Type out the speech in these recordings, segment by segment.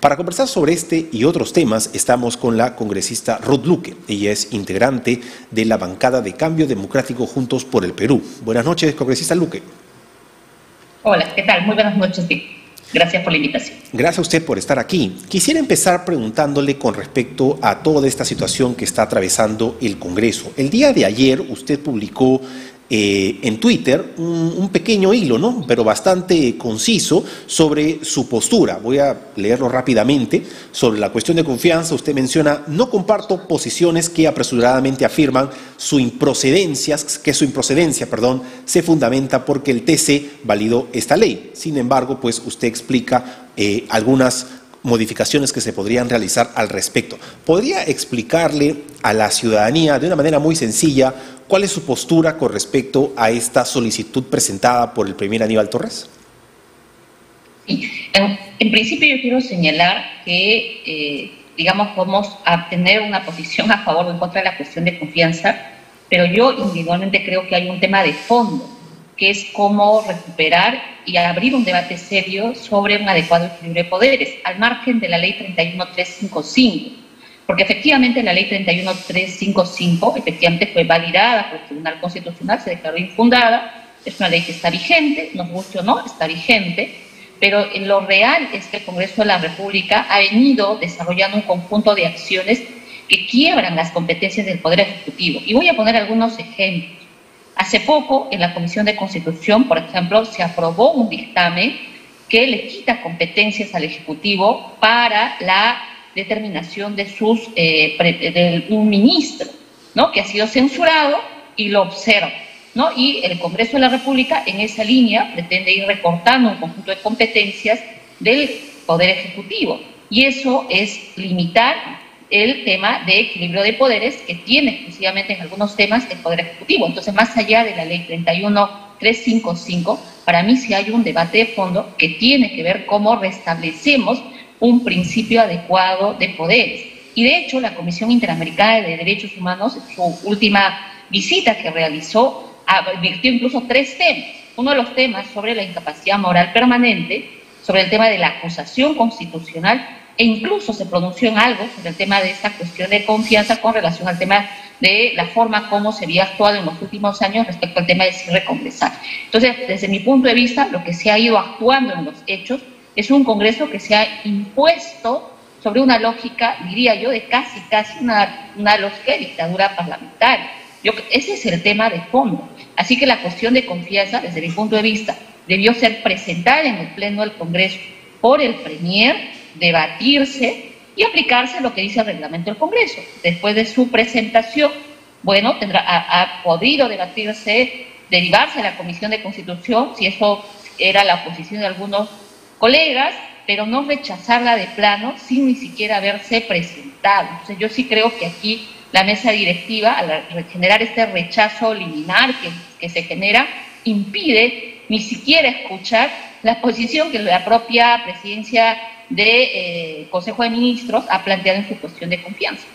Para conversar sobre este y otros temas estamos con la congresista Ruth Luque. Ella es integrante de la bancada de Cambio Democrático Juntos por el Perú. Buenas noches, congresista Luque. Hola, ¿qué tal? Muy buenas noches. Gracias por la invitación. Gracias a usted por estar aquí. Quisiera empezar preguntándole con respecto a toda esta situación que está atravesando el Congreso. El día de ayer usted publicó en Twitter un pequeño hilo, ¿no?, pero bastante conciso sobre su postura. Voy a leerlo rápidamente. Sobre la cuestión de confianza, usted menciona: no comparto posiciones que apresuradamente afirman que su improcedencia, se fundamenta porque el TC validó esta ley. Sin embargo, pues usted explica algunas modificaciones que se podrían realizar al respecto. ¿Podría explicarle a la ciudadanía de una manera muy sencilla cuál es su postura con respecto a esta solicitud presentada por el primer Aníbal Torres? Sí. En principio yo quiero señalar que, vamos a tener una posición a favor o en contra de la cuestión de confianza, pero yo individualmente creo que hay un tema de fondo, que es cómo recuperar y abrir un debate serio sobre un adecuado equilibrio de poderes, al margen de la ley 31355, porque efectivamente la ley 31355 efectivamente fue validada por el Tribunal Constitucional, se declaró infundada, es una ley que está vigente, nos guste o no, está vigente, pero en lo real es que el Congreso de la República ha venido desarrollando un conjunto de acciones que quiebran las competencias del Poder Ejecutivo. Y voy a poner algunos ejemplos. Hace poco, en la Comisión de Constitución, por ejemplo, se aprobó un dictamen que le quita competencias al Ejecutivo para la determinación de de un ministro, ¿no?, que ha sido censurado y lo observa, ¿no? Y el Congreso de la República, en esa línea, pretende ir recortando un conjunto de competencias del Poder Ejecutivo. Y eso es limitar el tema de equilibrio de poderes que tiene exclusivamente en algunos temas el Poder Ejecutivo. Entonces, más allá de la ley 31355, para mí sí hay un debate de fondo que tiene que ver cómo restablecemos un principio adecuado de poderes. Y de hecho, la Comisión Interamericana de Derechos Humanos, en su última visita que realizó, advirtió incluso 3 temas. Uno de los temas sobre la incapacidad moral permanente, sobre el tema de la acusación constitucional, e incluso se pronunció en algo sobre el tema de esta cuestión de confianza con relación al tema de la forma como se había actuado en los últimos años respecto al tema del cierre congresal. Entonces, desde mi punto de vista, lo que se ha ido actuando en los hechos es un Congreso que se ha impuesto sobre una lógica, diría yo, de casi una lógica de dictadura parlamentaria. Ese es el tema de fondo. Así que la cuestión de confianza, desde mi punto de vista, debió ser presentada en el Pleno del Congreso por el Premier, debatirse y aplicarse lo que dice el reglamento del Congreso. Después de su presentación, bueno, ha podido debatirse, derivarse a la Comisión de Constitución, si eso era la posición de algunos colegas, pero no rechazarla de plano sin ni siquiera haberse presentado. Entonces yo sí creo que aquí la mesa directiva, al generar este rechazo liminar que se genera, impide ni siquiera escuchar la posición que la propia presidencia del Consejo de Ministros ha planteado en su cuestión de confianza.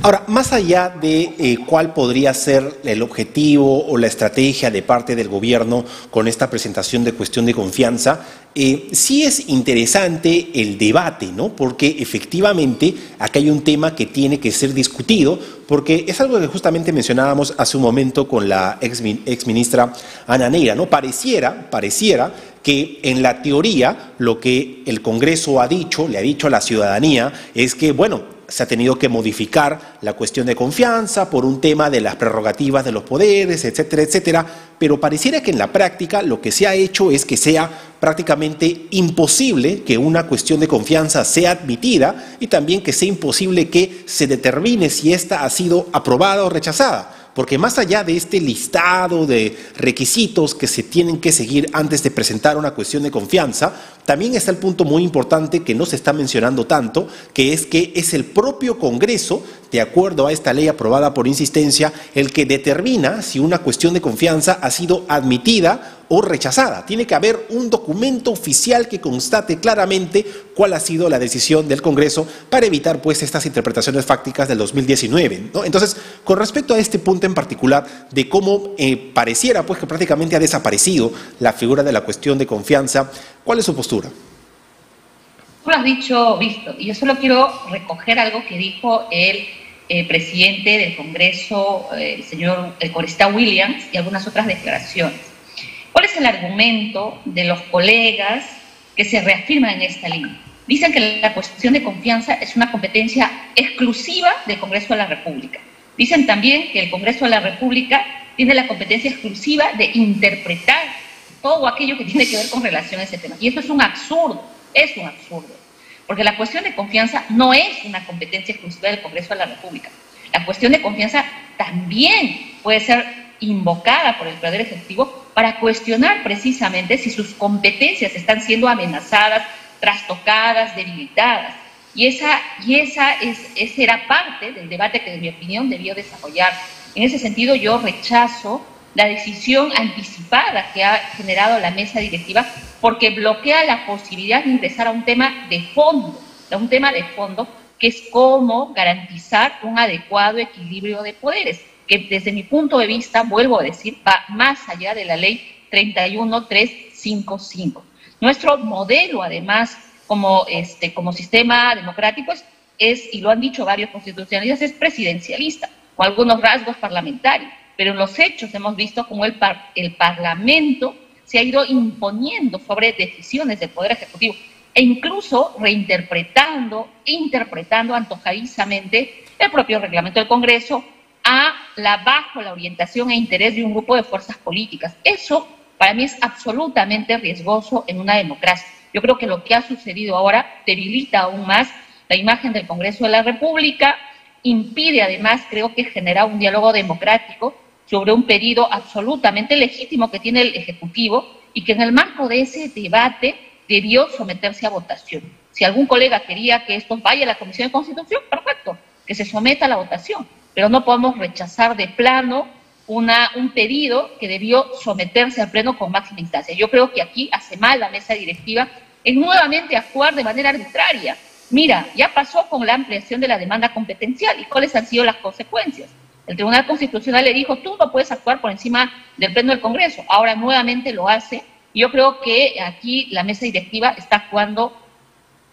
Ahora, más allá de cuál podría ser el objetivo o la estrategia de parte del gobierno con esta presentación de cuestión de confianza, sí es interesante el debate, ¿no? Porque efectivamente acá hay un tema que tiene que ser discutido, porque es algo que justamente mencionábamos hace un momento con la exministra Ana Neira, ¿no? Pareciera que en la teoría lo que el Congreso le ha dicho a la ciudadanía es que, bueno, se ha tenido que modificar la cuestión de confianza por un tema de las prerrogativas de los poderes, etcétera, etcétera, pero pareciera que en la práctica lo que se ha hecho es que sea prácticamente imposible que una cuestión de confianza sea admitida y también que sea imposible que se determine si ésta ha sido aprobada o rechazada. Porque más allá de este listado de requisitos que se tienen que seguir antes de presentar una cuestión de confianza, también está el punto muy importante que no se está mencionando tanto, que es el propio Congreso, de acuerdo a esta ley aprobada por insistencia, el que determina si una cuestión de confianza ha sido admitida o rechazada. Tiene que haber un documento oficial que constate claramente cuál ha sido la decisión del Congreso para evitar pues estas interpretaciones fácticas del 2019, ¿no? Entonces, con respecto a este punto en particular de cómo pareciera pues que prácticamente ha desaparecido la figura de la cuestión de confianza, ¿cuál es su postura? lo has dicho, Víctor, y yo solo quiero recoger algo que dijo el presidente del Congreso, el congresista Williams, y algunas otras declaraciones. ¿Cuál es el argumento de los colegas que se reafirman en esta línea? Dicen que la cuestión de confianza es una competencia exclusiva del Congreso de la República. Dicen también que el Congreso de la República tiene la competencia exclusiva de interpretar todo aquello que tiene que ver con relación a ese tema. Y eso es un absurdo, porque la cuestión de confianza no es una competencia exclusiva del Congreso de la República. La cuestión de confianza también puede ser invocada por el Poder Ejecutivo para cuestionar precisamente si sus competencias están siendo amenazadas, trastocadas, debilitadas. Y esa era parte del debate que, en mi opinión, debió desarrollar. En ese sentido, yo rechazo la decisión anticipada que ha generado la mesa directiva, porque bloquea la posibilidad de ingresar a un tema de fondo, que es cómo garantizar un adecuado equilibrio de poderes, que desde mi punto de vista, vuelvo a decir, va más allá de la ley 31355. Nuestro modelo, además, como sistema democrático es, y lo han dicho varios constitucionalistas, es presidencialista, con algunos rasgos parlamentarios, pero en los hechos hemos visto cómo el Parlamento se ha ido imponiendo sobre decisiones del Poder Ejecutivo e incluso reinterpretando, interpretando antojadizamente el propio reglamento del Congreso bajo la orientación e interés de un grupo de fuerzas políticas. Eso, para mí, es absolutamente riesgoso en una democracia. Yo creo que lo que ha sucedido ahora debilita aún más la imagen del Congreso de la República, impide además, creo que, generar un diálogo democrático sobre un pedido absolutamente legítimo que tiene el Ejecutivo y que en el marco de ese debate debió someterse a votación. Si algún colega quería que esto vaya a la Comisión de Constitución, perfecto, que se someta a la votación, pero no podemos rechazar de plano un pedido que debió someterse al Pleno con máxima instancia. Yo creo que aquí hace mal la mesa directiva en nuevamente actuar de manera arbitraria. Mira, ya pasó con la ampliación de la demanda competencial, ¿y cuáles han sido las consecuencias? El Tribunal Constitucional le dijo, tú no puedes actuar por encima del Pleno del Congreso. Ahora nuevamente lo hace. Yo creo que aquí la mesa directiva está actuando,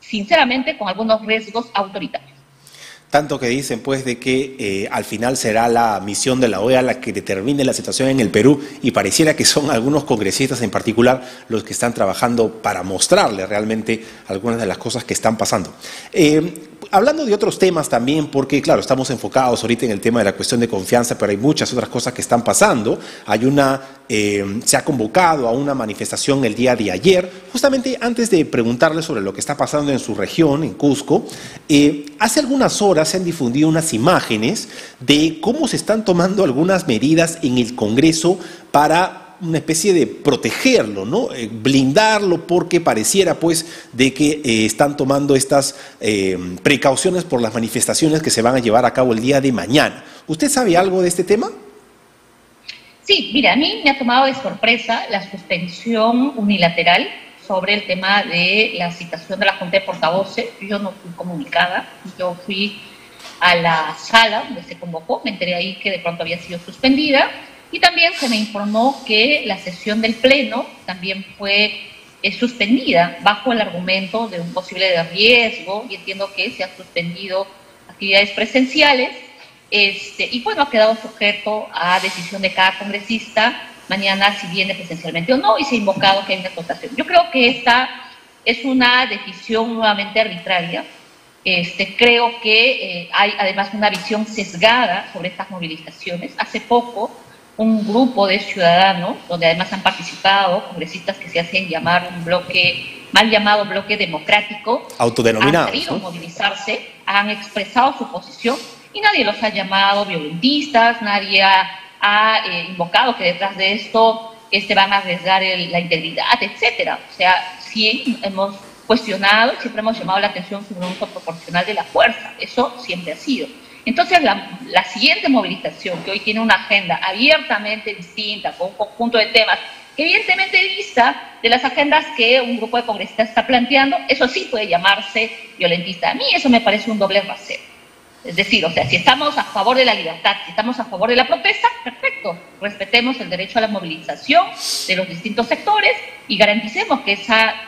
sinceramente, con algunos riesgos autoritarios. Tanto que dicen, pues, de que al final será la misión de la OEA la que determine la situación en el Perú, y pareciera que son algunos congresistas en particular los que están trabajando para mostrarle realmente algunas de las cosas que están pasando. Hablando de otros temas también, porque claro, estamos enfocados ahorita en el tema de la cuestión de confianza, pero hay muchas otras cosas que están pasando. Se ha convocado a una manifestación el día de ayer, justamente antes de preguntarle sobre lo que está pasando en su región, en Cusco. Hace algunas horas se han difundido unas imágenes de cómo se están tomando algunas medidas en el Congreso para una especie de protegerlo, ¿no? Blindarlo, porque pareciera, pues, de que están tomando estas precauciones por las manifestaciones que se van a llevar a cabo el día de mañana. ¿Usted sabe algo de este tema? Sí, mira, a mí me ha tomado de sorpresa la suspensión unilateral sobre el tema de la citación de la Junta de Portavoces. Yo no fui comunicada, yo fui a la sala donde se convocó, me enteré ahí que de pronto había sido suspendida. Y también se me informó que la sesión del Pleno también fue suspendida bajo el argumento de un posible riesgo, y entiendo que se han suspendido actividades presenciales, y bueno, ha quedado sujeto a decisión de cada congresista mañana si viene presencialmente o no, y se ha invocado que hay una votación. Yo creo que esta es una decisión nuevamente arbitraria. Creo que hay además una visión sesgada sobre estas movilizaciones. Hace poco, un grupo de ciudadanos, donde además han participado congresistas que se hacen llamar un bloque, mal llamado bloque democrático, autodenominados, han querido, ¿no?, movilizarse, han expresado su posición y nadie los ha llamado violentistas, nadie ha invocado que detrás de esto van a arriesgar la integridad, etcétera. O sea, sí hemos cuestionado, siempre hemos llamado la atención sobre un uso proporcional de la fuerza, eso siempre ha sido. Entonces, la siguiente movilización, que hoy tiene una agenda abiertamente distinta, con un conjunto de temas, que evidentemente dista de las agendas que un grupo de congresistas está planteando, eso sí puede llamarse violentista. A mí eso me parece un doble rasero. Es decir, o sea, si estamos a favor de la libertad, si estamos a favor de la protesta, perfecto, respetemos el derecho a la movilización de los distintos sectores y garanticemos que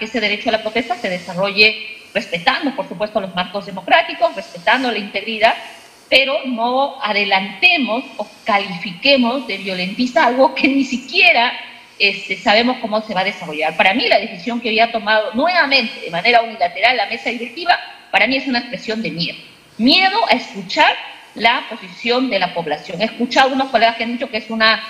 ese derecho a la protesta se desarrolle respetando, por supuesto, los marcos democráticos, respetando la integridad, pero no adelantemos o califiquemos de violentista algo que ni siquiera sabemos cómo se va a desarrollar. Para mí, la decisión que hoy ha tomado nuevamente de manera unilateral la mesa directiva, para mí es una expresión de miedo. Miedo a escuchar la posición de la población. He escuchado a unos colegas que han dicho que es una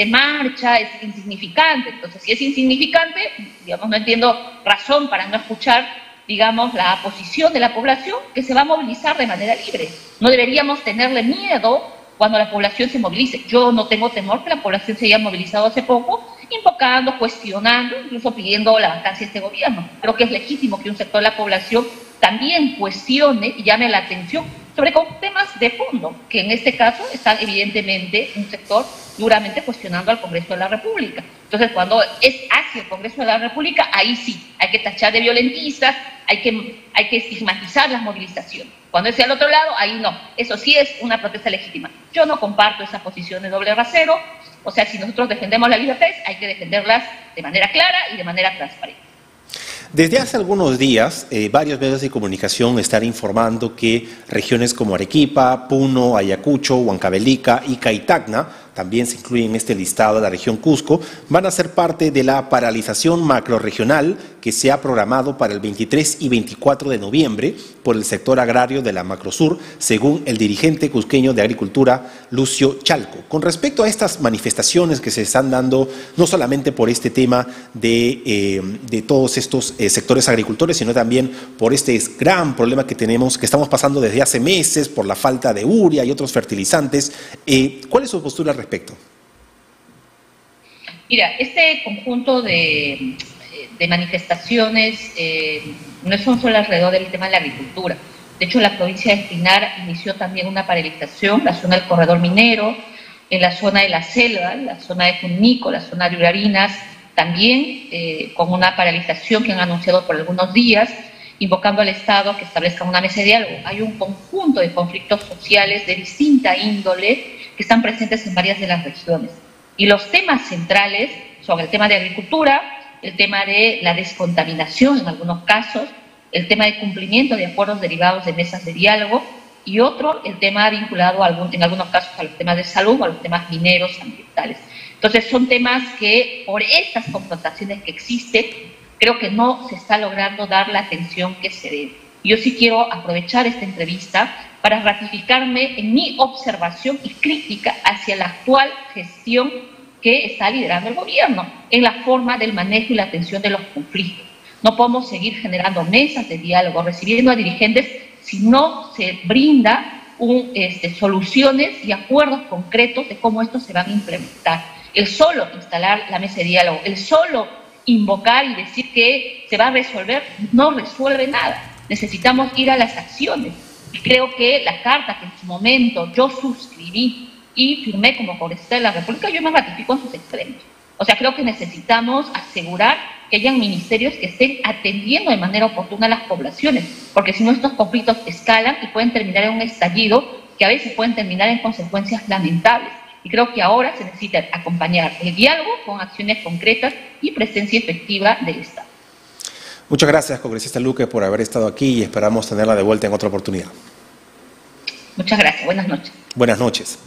marcha, es insignificante. Entonces, si es insignificante, digamos, no entiendo razón para no escuchar, digamos, la posición de la población que se va a movilizar de manera libre. No deberíamos tenerle miedo cuando la población se movilice. Yo no tengo temor que la población se haya movilizado hace poco, invocando, cuestionando, incluso pidiendo la vacancia de este gobierno. Creo que es legítimo que un sector de la población también cuestione y llame la atención sobre temas de fondo, que en este caso están evidentemente un sector duramente cuestionando al Congreso de la República. Entonces, cuando es hacia el Congreso de la República, ahí sí, hay que tachar de violentistas, hay que estigmatizar las movilizaciones. Cuando es al otro lado, ahí no. Eso sí es una protesta legítima. Yo no comparto esa posición de doble rasero. O sea, si nosotros defendemos las libertades, hay que defenderlas de manera clara y de manera transparente. Desde hace algunos días, varios medios de comunicación están informando que regiones como Arequipa, Puno, Ayacucho, Huancavelica y Caitacna, también se incluye en este listado de la región Cusco, van a ser parte de la paralización macrorregional que se ha programado para el 23 y 24 de noviembre por el sector agrario de la Macrosur, según el dirigente cusqueño de Agricultura, Lucio Chalco. Con respecto a estas manifestaciones que se están dando, no solamente por este tema de todos estos sectores agricultores, sino también por este gran problema que tenemos, que estamos pasando desde hace meses, por la falta de urea y otros fertilizantes, ¿cuál es su postura al respecto? Mira, este conjunto de manifestaciones no son solo alrededor del tema de la agricultura. De hecho, la provincia de Pinar inició también una paralización, la zona del corredor minero, en la zona de la selva, la zona de Junico, la zona de Urarinas, también con una paralización que han anunciado por algunos días, invocando al Estado que establezca una mesa de diálogo. Hay un conjunto de conflictos sociales de distinta índole que están presentes en varias de las regiones. Y los temas centrales son el tema de agricultura, el tema de la descontaminación en algunos casos, el tema de cumplimiento de acuerdos derivados de mesas de diálogo y otro, el tema vinculado en algunos casos a los temas de salud o a los temas mineros ambientales. Entonces son temas que por estas confrontaciones que existen, creo que no se está logrando dar la atención que se debe. Yo sí quiero aprovechar esta entrevista para ratificarme en mi observación y crítica hacia la actual gestión que está liderando el gobierno en la forma del manejo y la atención de los conflictos. No podemos seguir generando mesas de diálogo, recibiendo a dirigentes si no se brinda soluciones y acuerdos concretos de cómo estos se van a implementar. El solo instalar la mesa de diálogo, el solo invocar y decir que se va a resolver, no resuelve nada. Necesitamos ir a las acciones. Y creo que la carta que en su momento yo suscribí y firmé como congresista de la República, yo me ratifico en sus extremos. O sea, creo que necesitamos asegurar que hayan ministerios que estén atendiendo de manera oportuna a las poblaciones, porque si no estos conflictos escalan y pueden terminar en un estallido que a veces pueden terminar en consecuencias lamentables. Y creo que ahora se necesita acompañar el diálogo con acciones concretas y presencia efectiva del Estado. Muchas gracias, congresista Luque, por haber estado aquí y esperamos tenerla de vuelta en otra oportunidad. Muchas gracias. Buenas noches. Buenas noches.